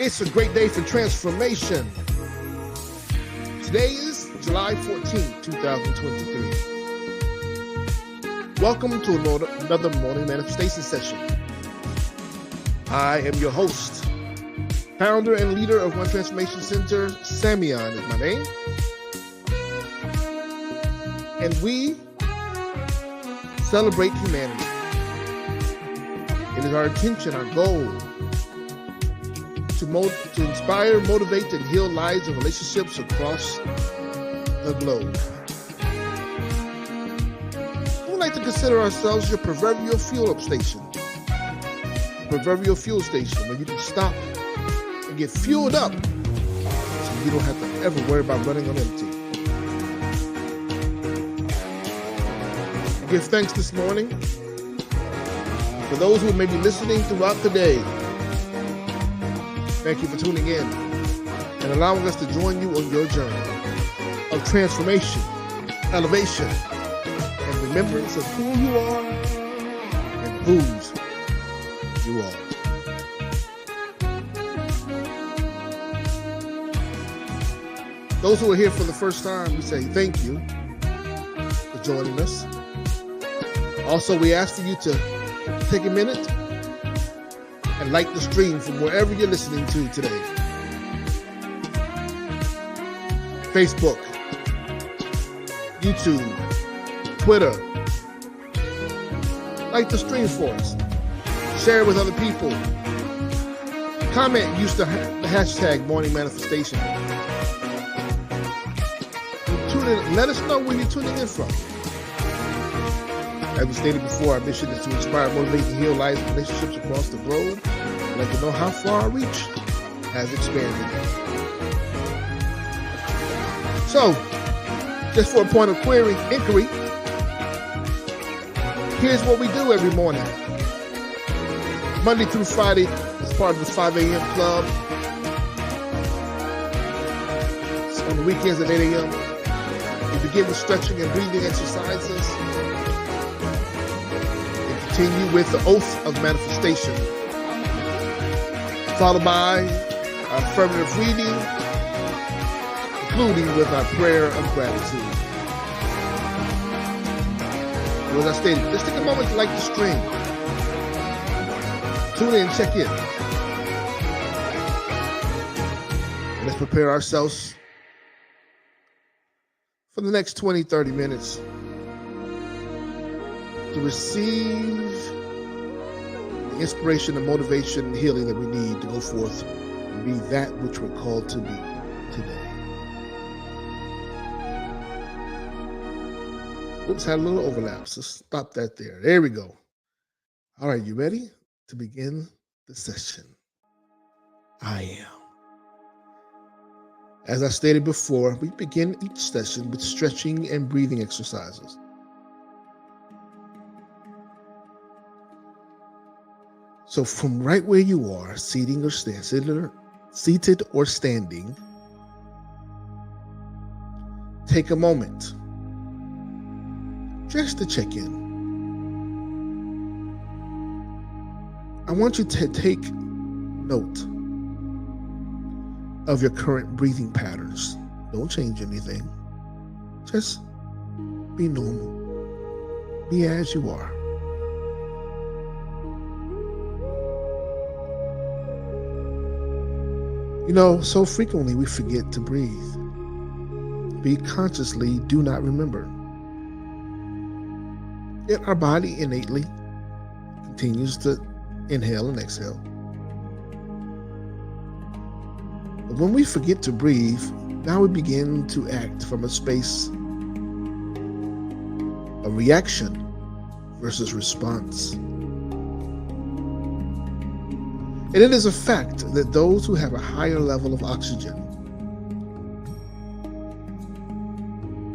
It's a great day for transformation. Today is July 14th, 2023. Welcome to another morning manifestation session. I am your host, founder and leader of One Transformation Center. Samion is my name. And we celebrate humanity. It is our intention, our goal, to inspire, motivate, and heal lives and relationships across the globe. We like to consider ourselves your proverbial fuel station. Proverbial fuel station where you can stop and get fueled up so you don't have to ever worry about running on empty. I give thanks this morning for those who may be listening throughout the day. Thank you for tuning in and allowing us to join you on your journey of transformation, elevation, and remembrance of who you are and whose you are. Those who are here for the first time, we say thank you for joining us. Also, we ask for you to take a minute and like the stream from wherever you're listening to today. Facebook, YouTube, Twitter. Like the stream for us. Share it with other people. Comment, use the hashtag Morning Manifestation. Tune in, let us know where you're tuning in from. As we stated before, our mission is to inspire, motivate, and heal lives and relationships across the globe. I'd like to know how far our reach has expanded. So, just for a point of inquiry, here's what we do every morning. Monday through Friday, as part of the 5 a.m. club. So on the weekends at 8 a.m., we begin with stretching and breathing exercises. Continue with the oath of manifestation, followed by our affirmative reading, concluding with our prayer of gratitude. So as I stated, let's take a moment to like the stream. Tune in and check in. And let's prepare ourselves for the next 20-30 minutes to receive the inspiration and motivation and healing that we need to go forth and be that which we're called to be today. Oops, had a little overlap, so stop that there. There we go. All right, you ready to begin the session? I am. As I stated before, we begin each session with stretching and breathing exercises. So from right where you are, seated or standing, take a moment just to check in. I want you to take note of your current breathing patterns. Don't change anything. Just be normal. Be as you are. You know, so frequently we forget to breathe. We consciously do not remember. Yet our body innately continues to inhale and exhale. But when we forget to breathe, now we begin to act from a space of reaction versus response. And it is a fact that those who have a higher level of oxygen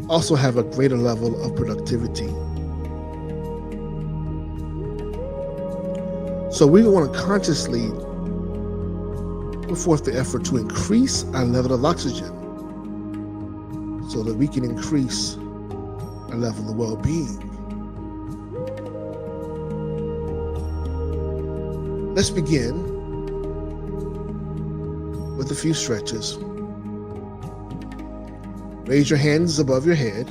also have a greater level of productivity. So we want to consciously put forth the effort to increase our level of oxygen so that we can increase our level of well-being. Let's begin with a few stretches. Raise your hands above your head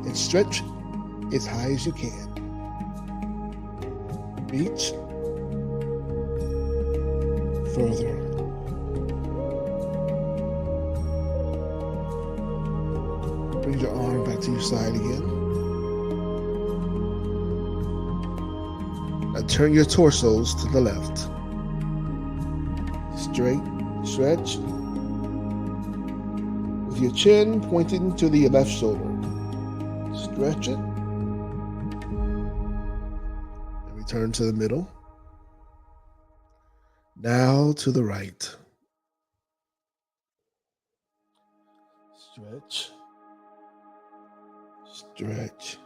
and stretch as high as you can. Reach further. Bring your arm back to your side again. Now turn your torsos to the left. Straight, stretch. With your chin pointing to the left shoulder. Stretch it. And return to the middle. Now to the right. Stretch. Stretch.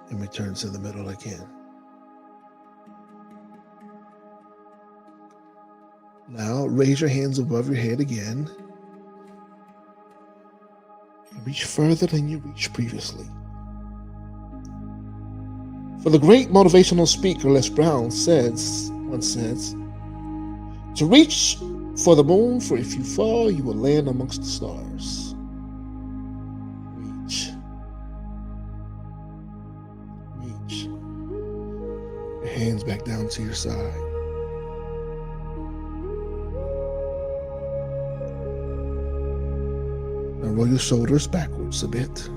And return to the middle again. Now raise your hands above your head again. And reach further than you reached previously. For the great motivational speaker Les Brown once says, to reach for the moon, for if you fall, you will land amongst the stars. Reach. Reach. Your hands back down to your side. Now roll your shoulders backwards a bit.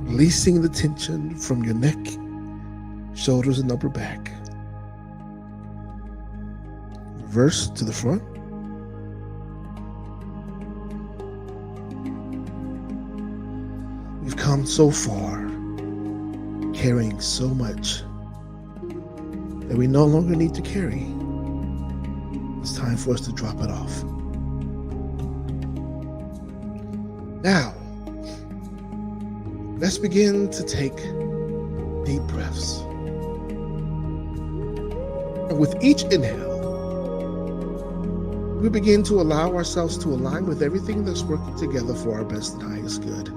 Releasing the tension from your neck, shoulders, and upper back. Reverse to the front. We've come so far, carrying so much that we no longer need to carry. It's time for us to drop it off. Now, let's begin to take deep breaths. And with each inhale, we begin to allow ourselves to align with everything that's working together for our best and highest good.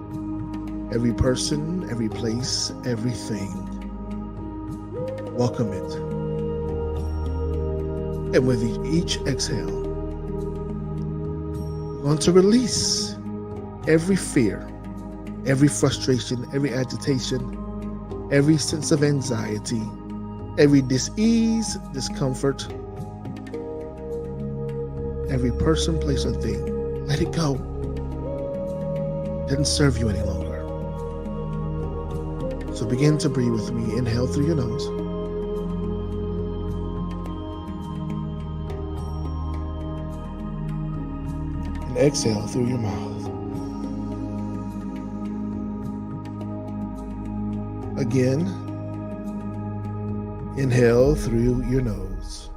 Every person, every place, everything. Welcome it. And with each exhale, we're going to release every fear, every frustration, every agitation, every sense of anxiety, every dis-ease, discomfort, every person, place, or thing. Let it go. It doesn't serve you any longer. So begin to breathe with me. Inhale through your nose. And exhale through your mouth. Again, inhale through your nose.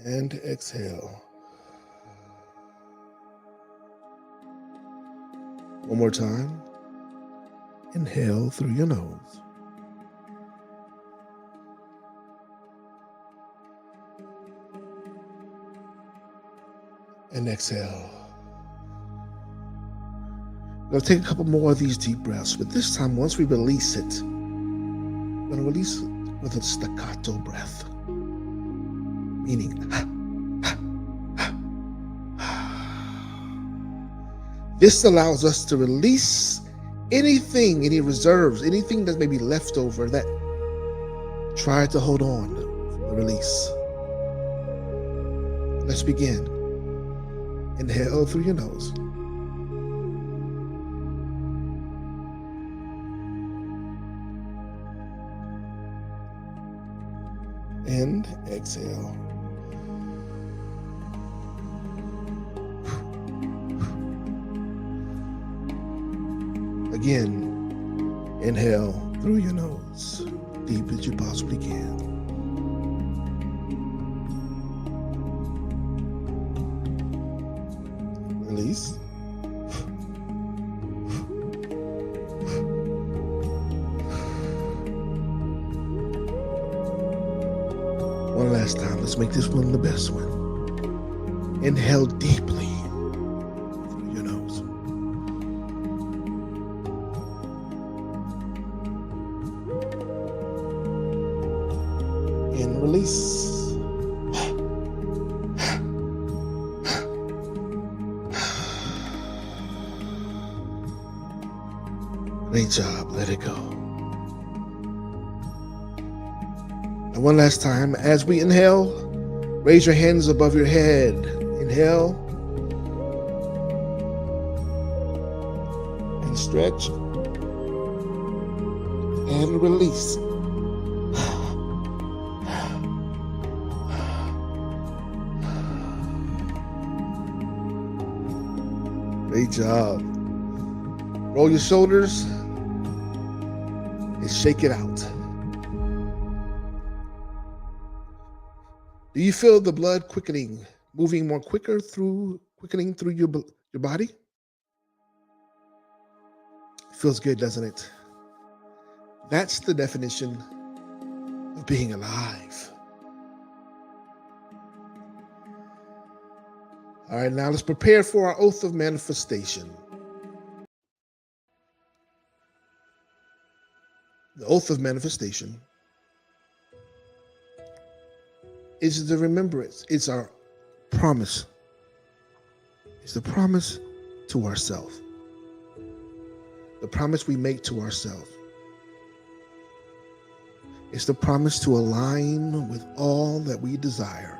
And exhale. One more time. Inhale through your nose. And exhale. We'll take a couple more of these deep breaths, but this time, once we release it, we're going to release it with a staccato breath. Meaning, this allows us to release anything, any reserves, anything that may be left over that tried to hold on for the release. Let's begin. Inhale through your nose. And exhale. Again, inhale through your nose, deep as you possibly can. Release. One last time, let's make this one the best one. Inhale deeply through your nose. and release. Great job. Let it go. And one last time, as we inhale, raise your hands above your head. Inhale. And stretch. And release. Great job. Roll your shoulders and shake it out. Do you feel the blood quickening, moving more quickening through your body? Feels good, doesn't it? That's the definition of being alive. All right, now let's prepare for our oath of manifestation. The oath of manifestation is the remembrance. It's our promise. It's the promise to ourselves. The promise we make to ourselves. It's the promise to align with all that we desire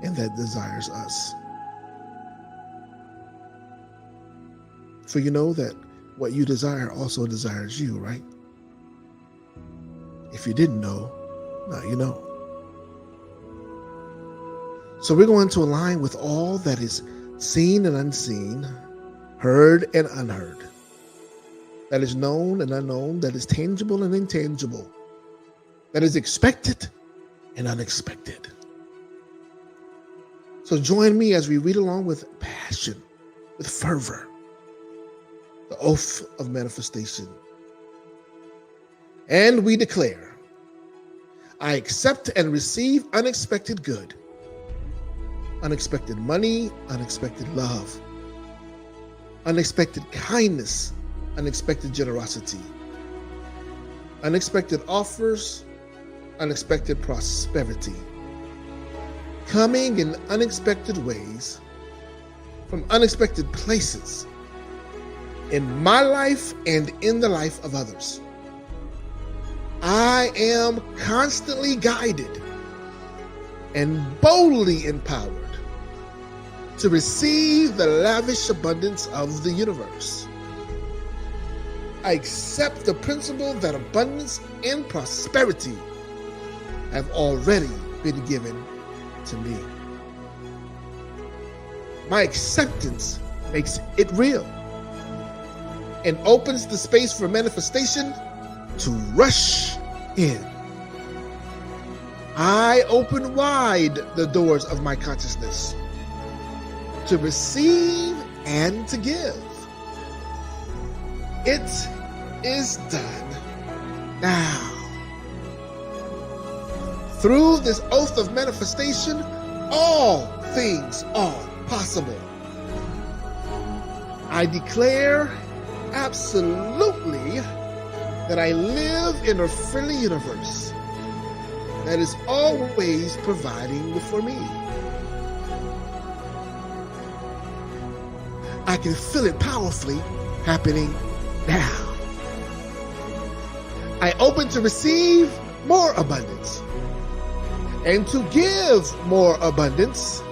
and that desires us. For you know that what you desire also desires you, right? If you didn't know, now you know. So we're going to align with all that is seen and unseen, heard and unheard, that is known and unknown, that is tangible and intangible, that is expected and unexpected. So join me as we read along with passion, with fervor, the oath of manifestation. And we declare, I accept and receive unexpected good, unexpected money, unexpected love, unexpected kindness, unexpected generosity, unexpected offers, unexpected prosperity, coming in unexpected ways, from unexpected places, in my life and in the life of others. I am constantly guided and boldly empowered to receive the lavish abundance of the universe. I accept the principle that abundance and prosperity have already been given to me. My acceptance makes it real and opens the space for manifestation to rush in. I open wide the doors of my consciousness to receive and to give. It is done now. Through this oath of manifestation, all things are possible. I declare absolutely that I live in a friendly universe that is always providing for me. I can feel it powerfully happening now. I open to receive more abundance and to give more abundance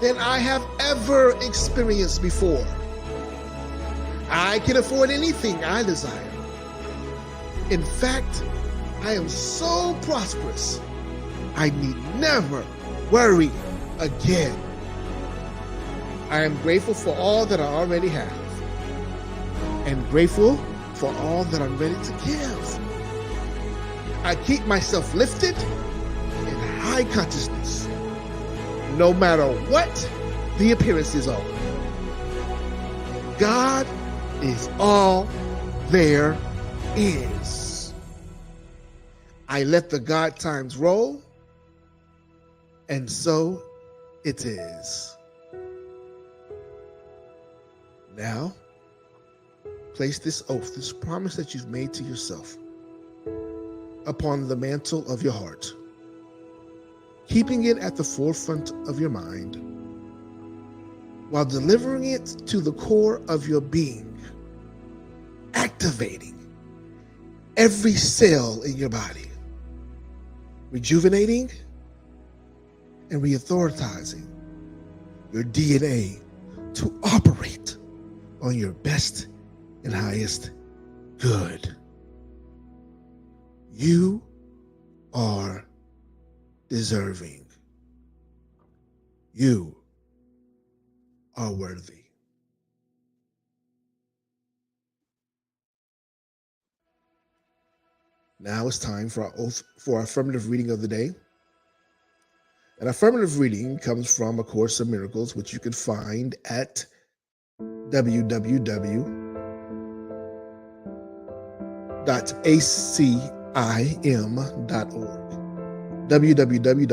than I have ever experienced before. I can afford anything I desire. In fact, I am so prosperous, I need never worry again. I am grateful for all that I already have, and grateful for all that I'm ready to give. I keep myself lifted in high consciousness, no matter what the appearances are. God is all there is. I let the God times roll, and so it is. Now, place this oath, this promise that you've made to yourself, upon the mantle of your heart. keeping it at the forefront of your mind, while delivering it to the core of your being, activating every cell in your body, rejuvenating and reauthoritating your DNA to operate on your best and highest good. You are deserving. You are worthy. Now it's time for our affirmative reading of the day. An affirmative reading comes from A Course of Miracles, which you can find at www.acim.org. www.acim.org.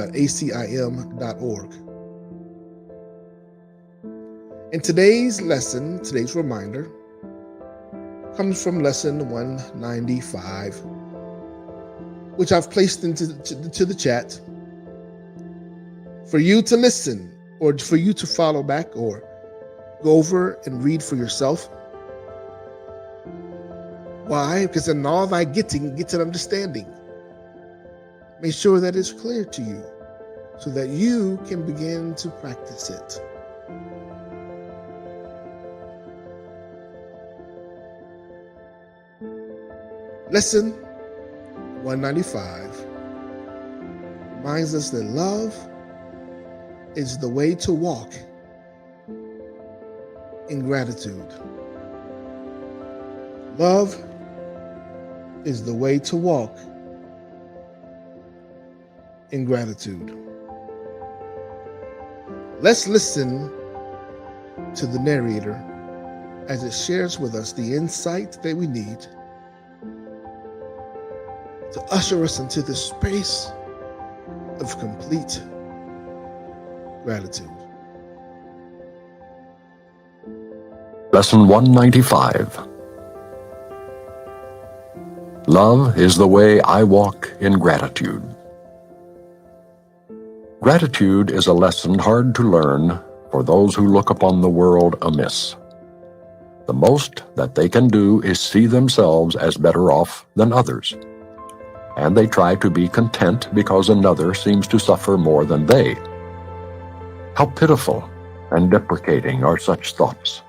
And today's lesson, today's reminder, comes from lesson 195, which I've placed into the chat for you to listen, or for you to follow back, or go over and read for yourself. Why? Because in all thy getting, get an understanding. Make sure that it's clear to you so that you can begin to practice it. Lesson 195 reminds us that love is the way to walk in gratitude. Love is the way to walk in gratitude. Let's listen to the narrator as it shares with us the insight that we need to usher us into the space of complete gratitude. Lesson 195. Love is the way I walk in gratitude. Gratitude is a lesson hard to learn for those who look upon the world amiss. The most that they can do is see themselves as better off than others, and they try to be content because another seems to suffer more than they. How pitiful and deprecating are such thoughts!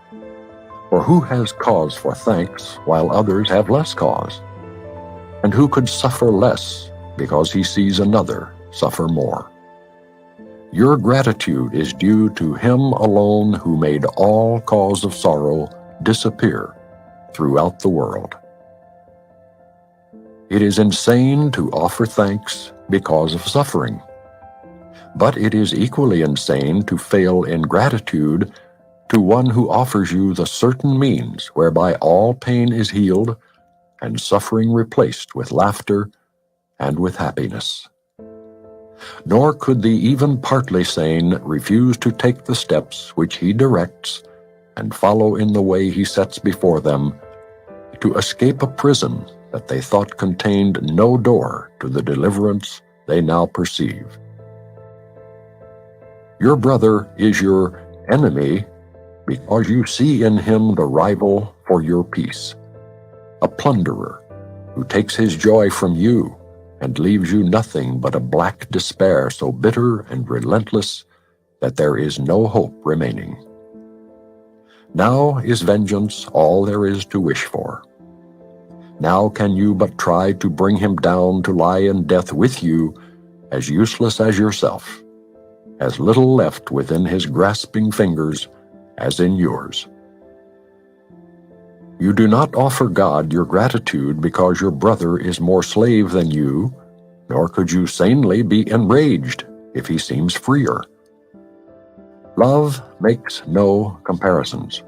For who has cause for thanks while others have less cause? And who could suffer less because he sees another suffer more? Your gratitude is due to Him alone who made all cause of sorrow disappear throughout the world. It is insane to offer thanks because of suffering, but it is equally insane to fail in gratitude to one who offers you the certain means whereby all pain is healed and suffering replaced with laughter and with happiness. Nor could the even partly sane refuse to take the steps which He directs and follow in the way He sets before them to escape a prison that they thought contained no door to the deliverance they now perceive. Your brother is your enemy because you see in him the rival for your peace, a plunderer who takes his joy from you and leaves you nothing but a black despair so bitter and relentless that there is no hope remaining. Now is vengeance all there is to wish for. Now can you but try to bring him down to lie in death with you, as useless as yourself, as little left within his grasping fingers as in yours. You do not offer God your gratitude because your brother is more slave than you, nor could you sanely be enraged if he seems freer. Love makes no comparisons.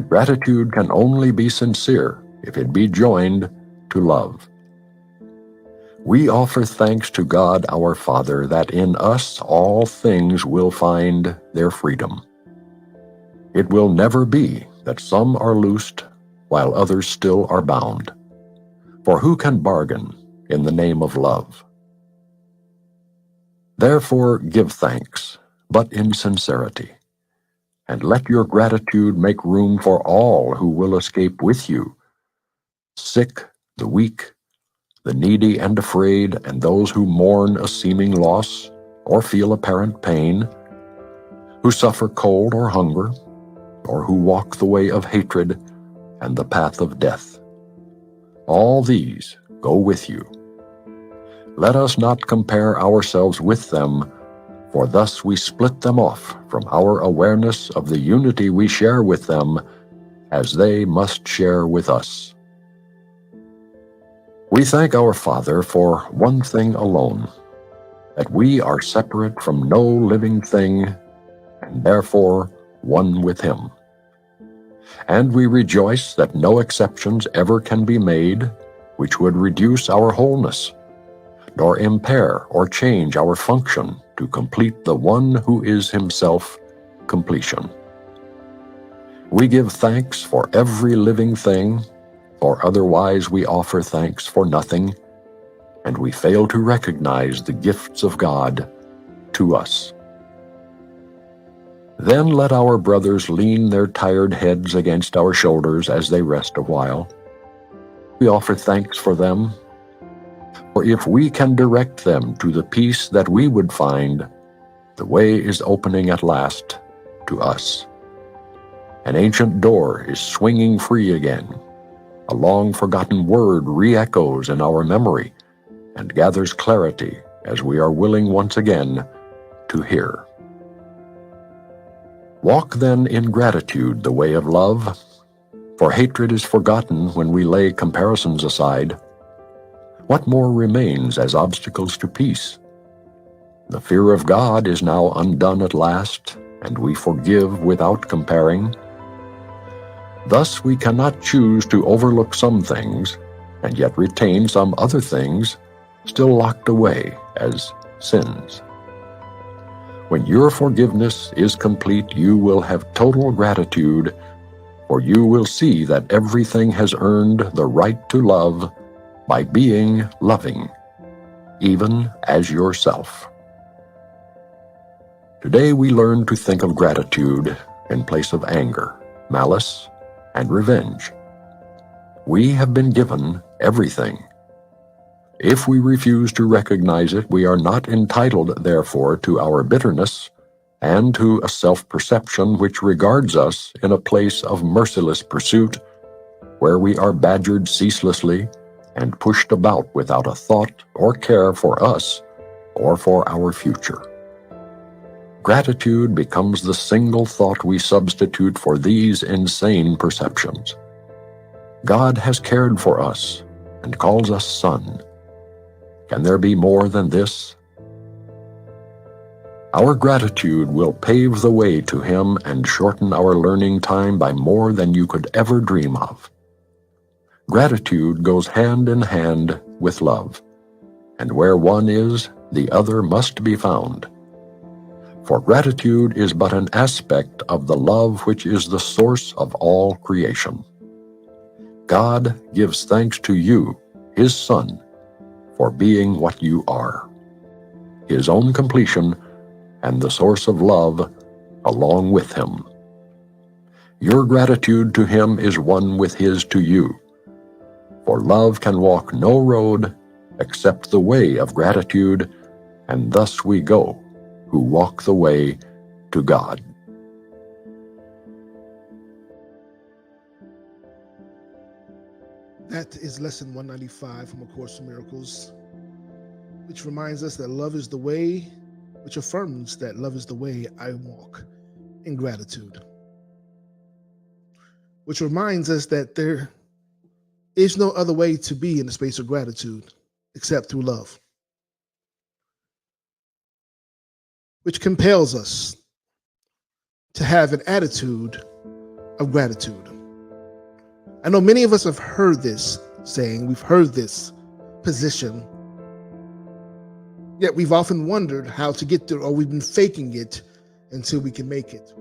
Gratitude can only be sincere if it be joined to love. We offer thanks to God our Father that in us all things will find their freedom. It will never be that some are loosed while others still are bound. For who can bargain in the name of love? Therefore give thanks, but in sincerity, and let your gratitude make room for all who will escape with you, sick, the weak, the needy and afraid, and those who mourn a seeming loss or feel apparent pain, who suffer cold or hunger, or who walk the way of hatred and the path of death. All these go with you. Let us not compare ourselves with them, for thus we split them off from our awareness of the unity we share with them, as they must share with us. We thank our Father for one thing alone, that we are separate from no living thing, and therefore one with Him. And we rejoice that no exceptions ever can be made which would reduce our wholeness, nor impair or change our function to complete the one who is Himself completion. We give thanks for every living thing, for otherwise we offer thanks for nothing, and we fail to recognize the gifts of God to us. Then let our brothers lean their tired heads against our shoulders as they rest a while. We offer thanks for them, for if we can direct them to the peace that we would find, the way is opening at last to us. An ancient door is swinging free again. A long-forgotten word re-echoes in our memory and gathers clarity as we are willing once again to hear. Walk then in gratitude the way of love, for hatred is forgotten when we lay comparisons aside. What more remains as obstacles to peace? The fear of God is now undone at last, and we forgive without comparing. Thus we cannot choose to overlook some things, and yet retain some other things still locked away as sins. When your forgiveness is complete, you will have total gratitude, for you will see that everything has earned the right to love by being loving, even as yourself. Today we learn to think of gratitude in place of anger, malice, and revenge. We have been given everything. If we refuse to recognize it, we are not entitled, therefore, to our bitterness and to a self-perception which regards us in a place of merciless pursuit, where we are badgered ceaselessly and pushed about without a thought or care for us or for our future. Gratitude becomes the single thought we substitute for these insane perceptions. God has cared for us and calls us son. Can there be more than this? Our gratitude will pave the way to Him and shorten our learning time by more than you could ever dream of. Gratitude goes hand in hand with love, and where one is, the other must be found. For gratitude is but an aspect of the love which is the source of all creation. God gives thanks to you, His Son, for being what you are, His own completion and the source of love along with Him. Your gratitude to Him is one with His to you, for love can walk no road except the way of gratitude, and thus we go, who walk the way to God. That is lesson 195 from A Course in Miracles, which reminds us that love is the way, which affirms that love is the way I walk in gratitude, which reminds us that there is no other way to be in the space of gratitude except through love, which compels us to have an attitude of gratitude. I know many of us have heard this saying, we've heard this position, yet we've often wondered how to get there, or we've been faking it until we can make it.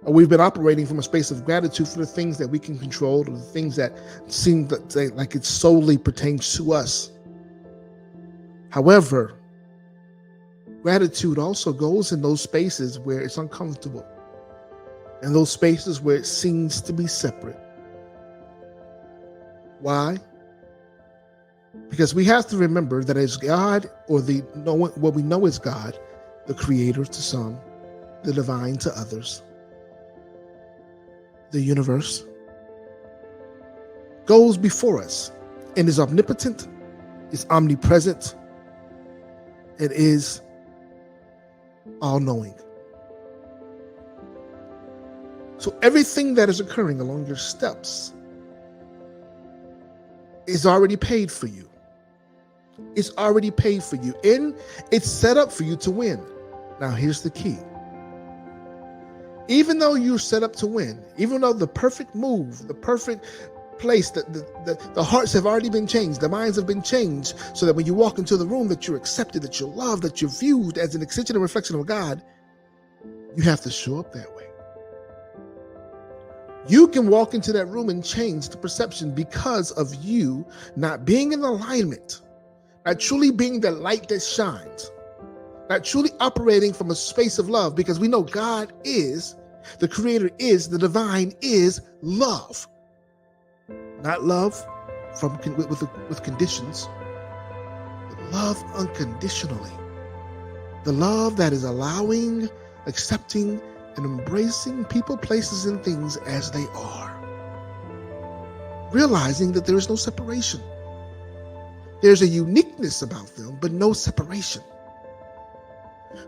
Or we've been operating from a space of gratitude for the things that we can control, or the things that seem like it solely pertains to us. However, gratitude also goes in those spaces where it's uncomfortable and those spaces where it seems to be separate. Why? Because we have to remember that as God, or what we know as God, the creator to some, the divine to others, the universe, goes before us and is omnipotent, is omnipresent, and is all-knowing. So everything that is occurring along your steps is already paid for you. It's already paid for you, and it's set up for you to win. Now, here's the key. Even though you're set up to win, even though the perfect move, the perfect place, the hearts have already been changed, the minds have been changed, so that when you walk into the room, that you're accepted, that you're loved, that you're viewed as an extension and reflection of God, you have to show up that way. You can walk into that room and change the perception because of you not being in alignment, not truly being the light that shines, not truly operating from a space of love, because we know God is, the creator is, the divine is love. Not love with conditions, but love unconditionally. The love that is allowing, accepting, and embracing people, places, and things as they are. Realizing that there is no separation. There's a uniqueness about them, but no separation.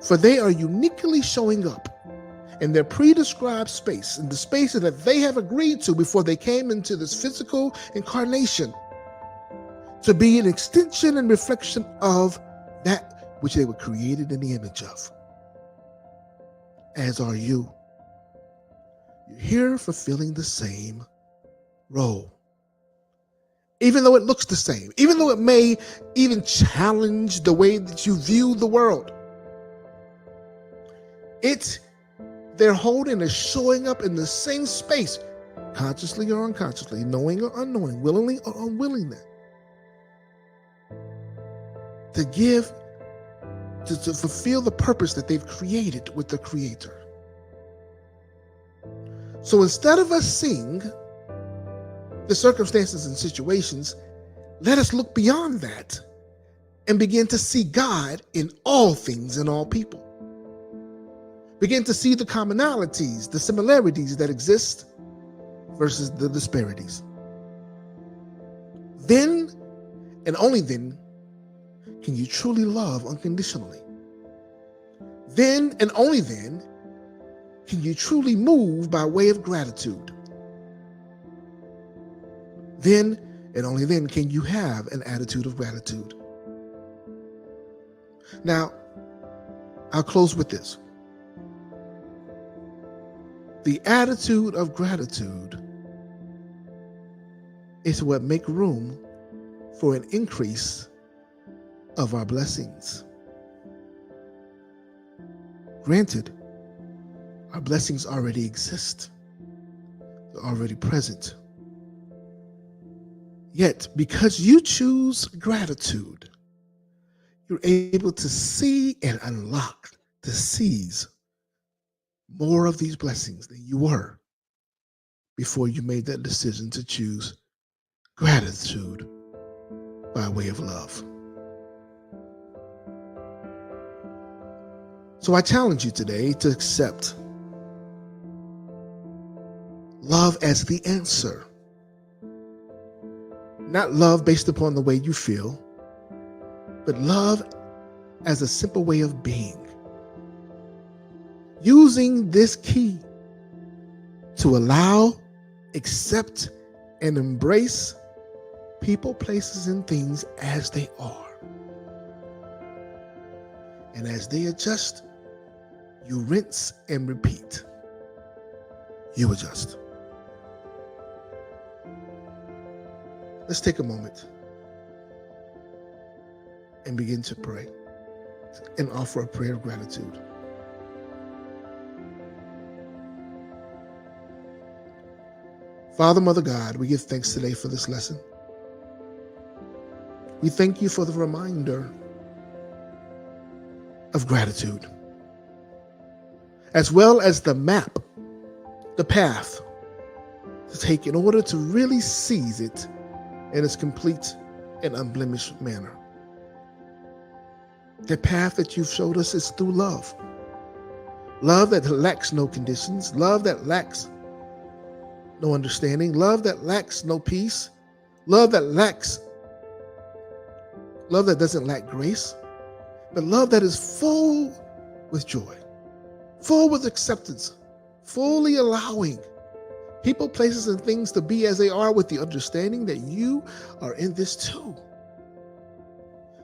For they are uniquely showing up in their pre-described space, in the spaces that they have agreed to before they came into this physical incarnation, to be an extension and reflection of that which they were created in the image of. As are you. You're here fulfilling the same role. Even though it looks the same, even though it may even challenge the way that you view the world, they're holding and showing up in the same space, consciously or unconsciously, knowing or unknowing, willingly or unwillingly, to give, to fulfill the purpose that they've created with the Creator. So instead of us seeing the circumstances and situations, let us look beyond that and begin to see God in all things and all people. Begin to see the commonalities, the similarities that exist versus the disparities. Then, and only then, can you truly love unconditionally. Then, and only then, can you truly move by way of gratitude. Then, and only then, can you have an attitude of gratitude. Now, I'll close with this. The attitude of gratitude is what makes room for an increase of our blessings. Granted, our blessings already exist. They're already present. Yet, because you choose gratitude, you're able to see and unlock, to seize more of these blessings than you were before you made that decision to choose gratitude by way of love. So I challenge you today to accept love as the answer. Not love based upon the way you feel, but love as a simple way of being. Using this key to allow, accept, and embrace people, places, and things as they are. And as they adjust, you rinse and repeat. You adjust. Let's take a moment and begin to pray and offer a prayer of gratitude. Father, Mother God, we give thanks today for this lesson. We thank you for the reminder of gratitude, as well as the map, the path to take in order to really seize it in its complete and unblemished manner. The path that you've showed us is through love. Love that lacks no conditions, love that lacks no understanding, love that lacks no peace, love that doesn't lack grace, but love that is full with joy, full with acceptance, fully allowing people, places, and things to be as they are, with the understanding that you are in this too.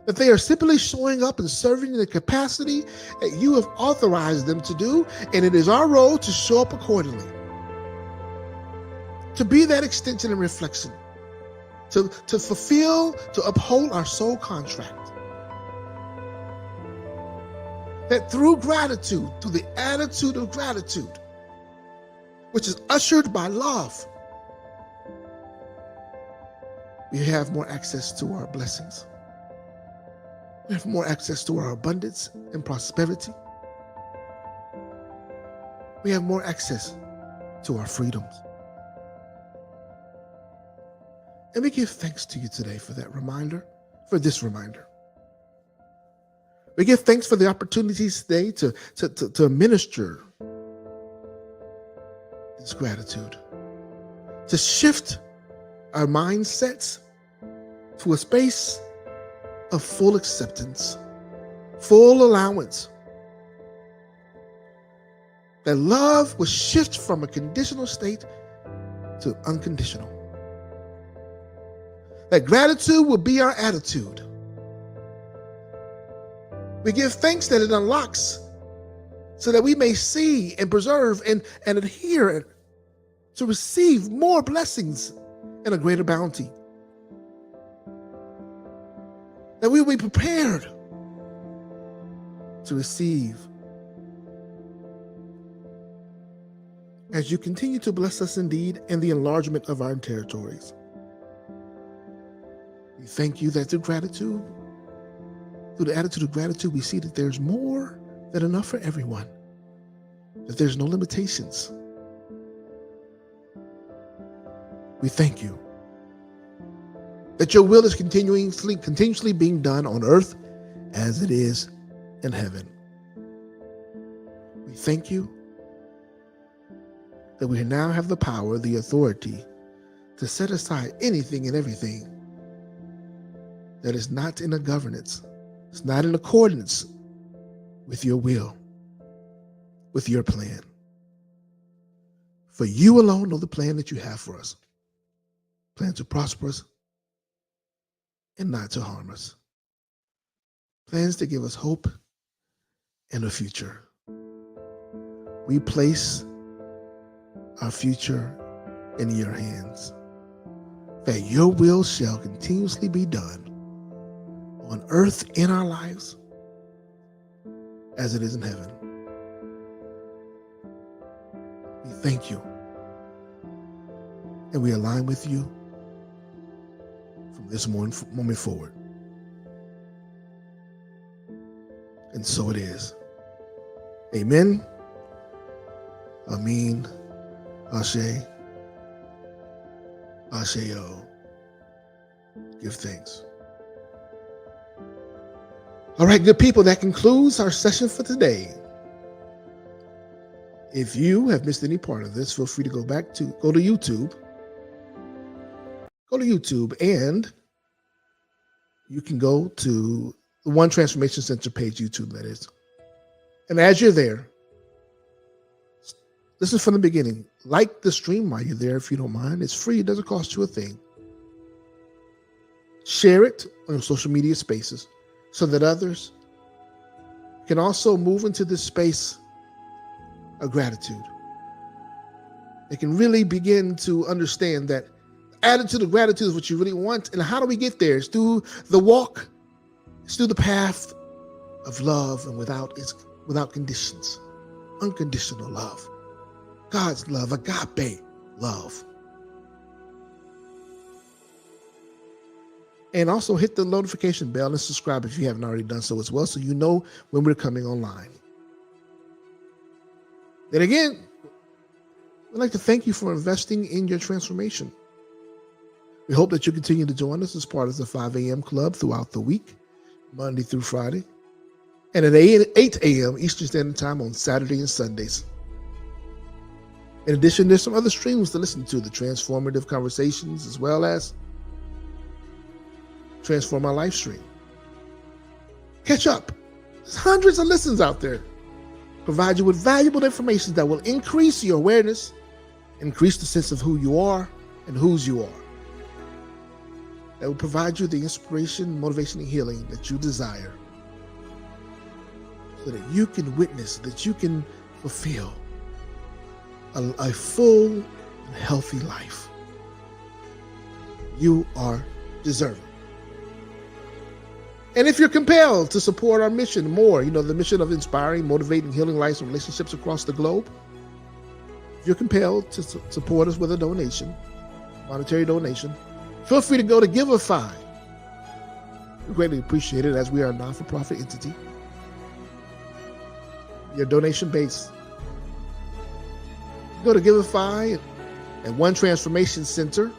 That they are simply showing up and serving in the capacity that you have authorized them to do, and it is our role to show up accordingly. To be that extension and reflection, to fulfill, to uphold our soul contract. That through gratitude, through the attitude of gratitude, which is ushered by love, we have more access to our blessings. We have more access to our abundance and prosperity. We have more access to our freedoms. And we give thanks to you today for that reminder, for this reminder. We give thanks for the opportunities today to minister this gratitude, to shift our mindsets to a space of full acceptance, full allowance. That love will shift from a conditional state to unconditional. That gratitude will be our attitude. We give thanks that it unlocks so that we may see and preserve and adhere to receive more blessings and a greater bounty. That we will be prepared to receive as you continue to bless us indeed in the enlargement of our territories. We thank you that through gratitude, through the attitude of gratitude, we see that there's more than enough for everyone, that there's no limitations. We thank you that your will is continuously being done on earth as it is in heaven. We thank you that we now have the power, the authority to set aside anything and everything that is not in a governance, it's not in accordance with your will, with your plan. For you alone know the plan that you have for us. Plan to prosper us and not to harm us. Plans to give us hope and a future. We place our future in your hands, that your will shall continuously be done on earth in our lives as it is in heaven. We thank you, and we align with you from this moment forward. And so it is. Amen. Amen. Ashe. Asheo. Give thanks. All right, good people, that concludes our session for today. If you have missed any part of this, feel free to go to YouTube. Go to YouTube and you can go to the One Transformation Center page, YouTube, that is. And as you're there, listen from the beginning. Like the stream while you're there if you don't mind. It's free. It doesn't cost you a thing. Share it on your social media spaces so that others can also move into this space of gratitude. They can really begin to understand that attitude of gratitude is what you really want. And how do we get there? It's through the walk. It's through the path of love and without conditions. Unconditional love. God's love, agape love. And also hit the notification bell and subscribe if you haven't already done so as well, so you know when we're coming online. Then again, we'd like to thank you for investing in your transformation. We hope that you continue to join us as part of the 5 a.m. club throughout the week, Monday through Friday, and at 8 a.m. Eastern Standard Time on Saturday and Sundays. In addition, there's some other streams to listen to, the Transformative Conversations, as well as Transform My Life stream. Catch up. There's hundreds of listens out there. Provide you with valuable information that will increase your awareness, increase the sense of who you are and whose you are. That will provide you the inspiration, motivation, and healing that you desire, so that you can witness, that you can fulfill a full and healthy life. You are deserving. And if you're compelled to support our mission more, the mission of inspiring, motivating, healing lives and relationships across the globe, if you're compelled to support us with a donation, monetary donation, feel free to go to Giveify. We greatly appreciate it, as we are a non-for-profit entity. Your donation base. Go to Giveify and One Transformation Center.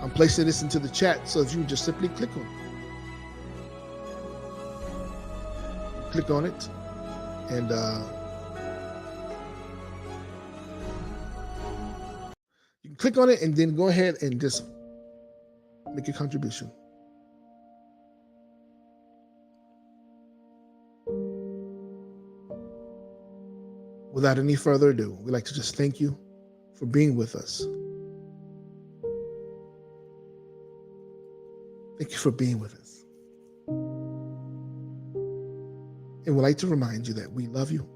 I'm placing this into the chat, so if you just simply click on it, and you can click on it and then go ahead and just make a contribution. Without any further ado, we'd like to just thank you for being with us. Thank you for being with us. And we'd like to remind you that we love you,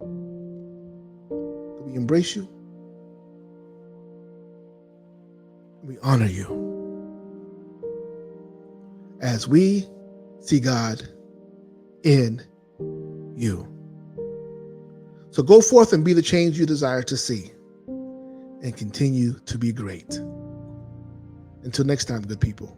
that we embrace you, we honor you, as we see God in you. So go forth and be the change you desire to see, and continue to be great. Until next time, good people.